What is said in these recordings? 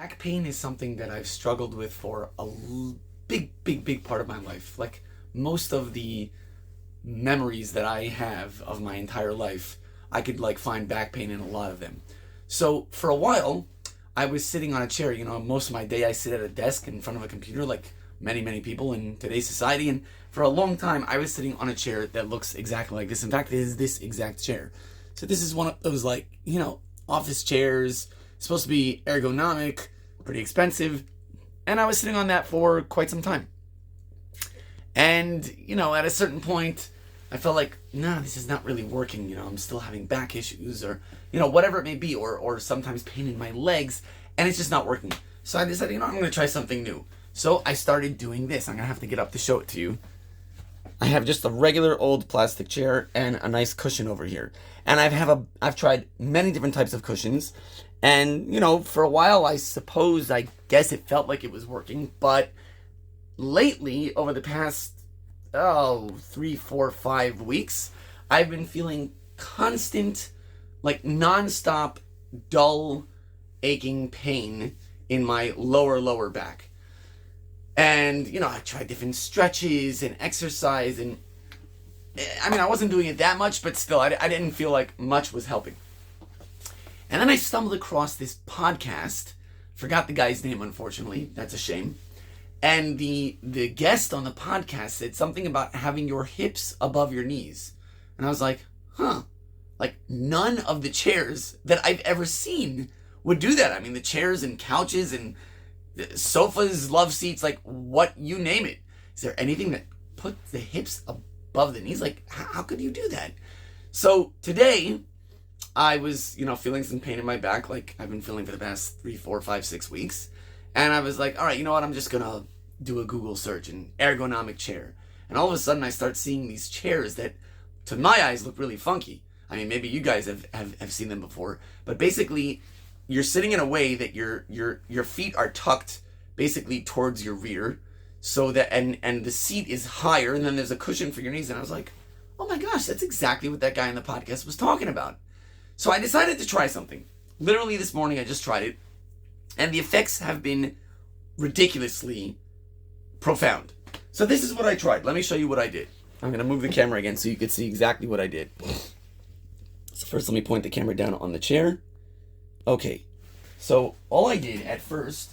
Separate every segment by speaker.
Speaker 1: Back pain is something that I've struggled with for a big part of my life. Like most of the memories that I have of my entire life, I could like find back pain in a lot of them. So for a while, I was sitting on a chair. Most of my day I sit at a desk in front of a computer like many people in today's society. And for a long time, I was sitting on a chair that looks exactly like this. In fact, it is this exact chair. So this is one of those office chairs, supposed to be ergonomic, pretty expensive. And I was sitting on that for quite some time. And, at a certain point, I felt like, nah, this is not really working. I'm still having back issues or, whatever it may be, or sometimes pain in my legs, and it's just not working. So I decided, I'm going to try something new. So I started doing this. I'm going to have to get up to show it to you. I have just a regular old plastic chair and a nice cushion over here. And I've tried many different types of cushions. And, for a while, I guess it felt like it was working. But lately, over the past, 3, 4, 5 weeks, I've been feeling constant, nonstop, dull, aching pain in my lower back. And, I tried different stretches and exercise, and I wasn't doing it that much, but still, I didn't feel like much was helping. And then I stumbled across this podcast. Forgot the guy's name, unfortunately. That's a shame. And the guest on the podcast said something about having your hips above your knees. And I was like, huh. None of the chairs that I've ever seen would do that. The chairs and couches and sofas, love seats, what you name it. Is there anything that puts the hips above the knees? How could you do that? So today, I was, feeling some pain in my back, like I've been feeling for the past 3, 4, 5, 6 weeks. And I was like, all right, you know what? I'm just going to do a Google search, an ergonomic chair. And all of a sudden, I start seeing these chairs that, to my eyes, look really funky. Maybe you guys have seen them before. But basically, you're sitting in a way that your feet are tucked basically towards your rear, so that and the seat is higher, and then there's a cushion for your knees. And I was like, oh my gosh, that's exactly what that guy in the podcast was talking about. So I decided to try something. Literally this morning I just tried it, and the effects have been ridiculously profound. So this is what I tried. Let me show you what I did. I'm going to move the camera again so you can see exactly what I did. So first let me point the camera down on the chair. Okay, so all I did at first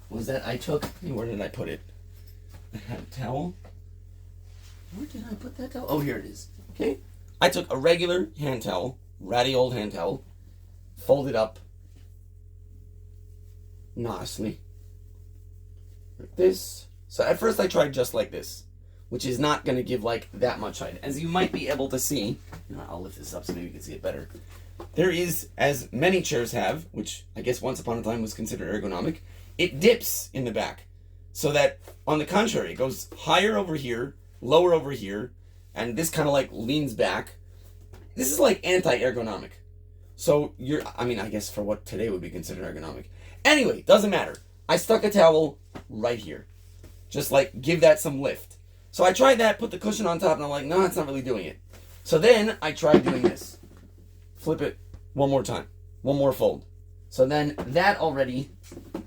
Speaker 1: was that I took, where did I put it? I had a towel. Where did I put that towel? Oh, here it is. Okay, I took a regular hand towel, ratty old hand towel, folded up nicely, like this. So at first I tried just like this, which is not going to give that much height. As you might be able to see, I'll lift this up so maybe you can see it better. There is, as many chairs have, which I guess once upon a time was considered ergonomic, it dips in the back. So that, on the contrary, it goes higher over here, lower over here, and this kind of leans back. This is anti-ergonomic. So I guess for what today would be considered ergonomic. Anyway, doesn't matter. I stuck a towel right here. Just give that some lift. So I tried that, put the cushion on top, and I'm like, no, it's not really doing it. So then I tried doing this. Flip it one more time. One more fold. So then that already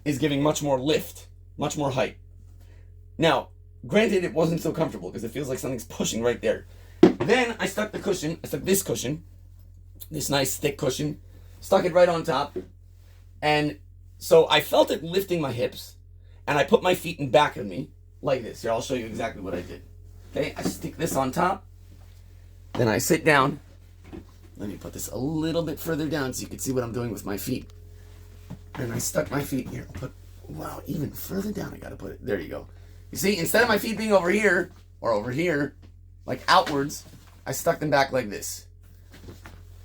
Speaker 1: is giving much more lift, much more height. Now, granted, it wasn't so comfortable because it feels like something's pushing right there. Then I stuck this cushion, this nice thick cushion, stuck it right on top. And so I felt it lifting my hips, and I put my feet in back of me like this. Here, I'll show you exactly what I did. Okay, I stick this on top. Then I sit down. Let me put this a little bit further down so you can see what I'm doing with my feet. And I stuck my feet here. Wow, even further down I gotta put it. There you go. You see, instead of my feet being over here, or over here, outwards, I stuck them back like this.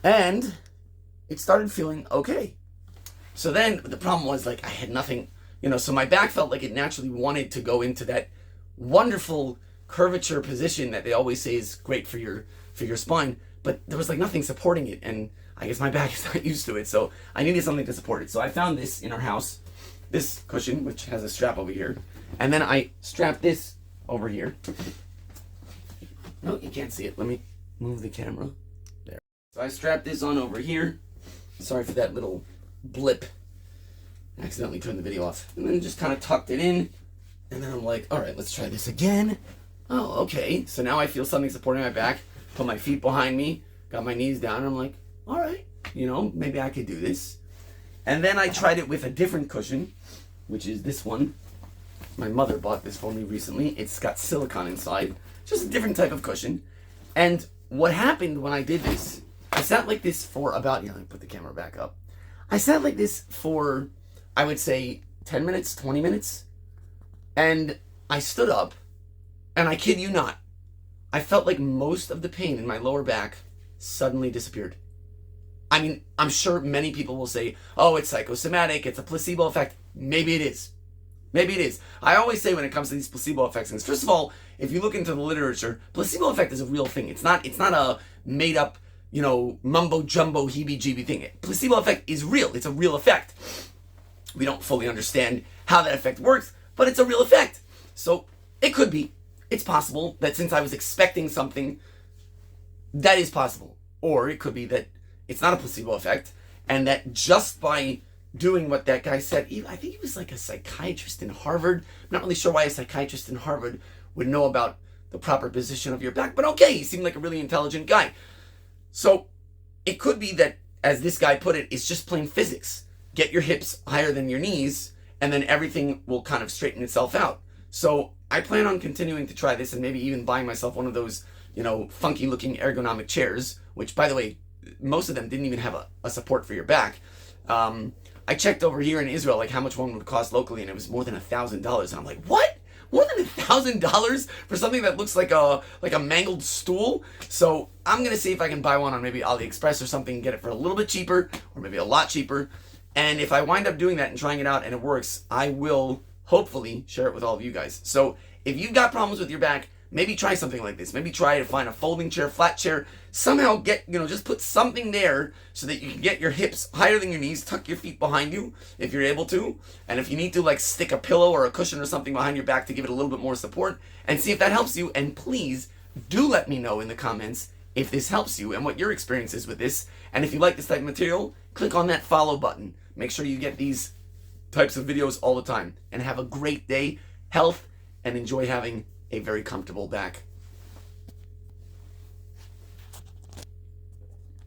Speaker 1: And it started feeling okay. So then the problem was I had nothing, so my back felt like it naturally wanted to go into that wonderful curvature position that they always say is great for your spine. But there was nothing supporting it, and I guess my back is not used to it, so I needed something to support it. So I found this in our house, this cushion, which has a strap over here, and then I strapped this over here. No, you can't see it. Let me move the camera. There. So I strapped this on over here. Sorry for that little blip. accidentally turned the video off. And then just kind of tucked it in. And then I'm like, all right, let's try this again. Oh, okay. So now I feel something supporting my back. Put my feet behind me. Got my knees down. And I'm like, all right, maybe I could do this. And then I tried it with a different cushion, which is this one. My mother bought this for me recently. It's got silicone inside. Just a different type of cushion. And what happened when I did this, I sat like this for about, let me put the camera back up. I sat like this for, I would say, 10 minutes, 20 minutes. And I stood up, and I kid you not, I felt like most of the pain in my lower back suddenly disappeared. I mean, I'm sure many people will say, oh, it's psychosomatic, it's a placebo effect. Maybe it is. Maybe it is. I always say when it comes to these placebo effects things, first of all, if you look into the literature, placebo effect is a real thing. It's not a made up, mumbo jumbo heebie-jeebie thing. Placebo effect is real. It's a real effect. We don't fully understand how that effect works, but it's a real effect. So it could be. It's possible that since I was expecting something, that is possible. Or it could be that it's not a placebo effect, and that just by doing what that guy said, I think he was like a psychiatrist in Harvard. I'm not really sure why a psychiatrist in Harvard would know about the proper position of your back, but okay, he seemed like a really intelligent guy. So it could be that, as this guy put it, it's just plain physics. Get your hips higher than your knees, and then everything will kind of straighten itself out. So I plan on continuing to try this and maybe even buying myself one of those, funky looking ergonomic chairs, which, by the way, most of them didn't even have a support for your back. I checked over here in Israel, like how much one would cost locally, and it was more than $1,000. And I'm like, what? More than $1,000 for something that looks like a mangled stool? So I'm gonna see if I can buy one on maybe AliExpress or something, get it for a little bit cheaper, or maybe a lot cheaper. And if I wind up doing that and trying it out and it works, I will hopefully share it with all of you guys. So if you've got problems with your back, maybe try something like this. Maybe try to find a folding chair, flat chair. Somehow get, just put something there so that you can get your hips higher than your knees, tuck your feet behind you if you're able to. And if you need to, like, stick a pillow or a cushion or something behind your back to give it a little bit more support, and see if that helps you. And please do let me know in the comments if this helps you and what your experience is with this. And if you like this type of material, click on that follow button. Make sure you get these types of videos all the time. And have a great day, health, and enjoy having a very comfortable back.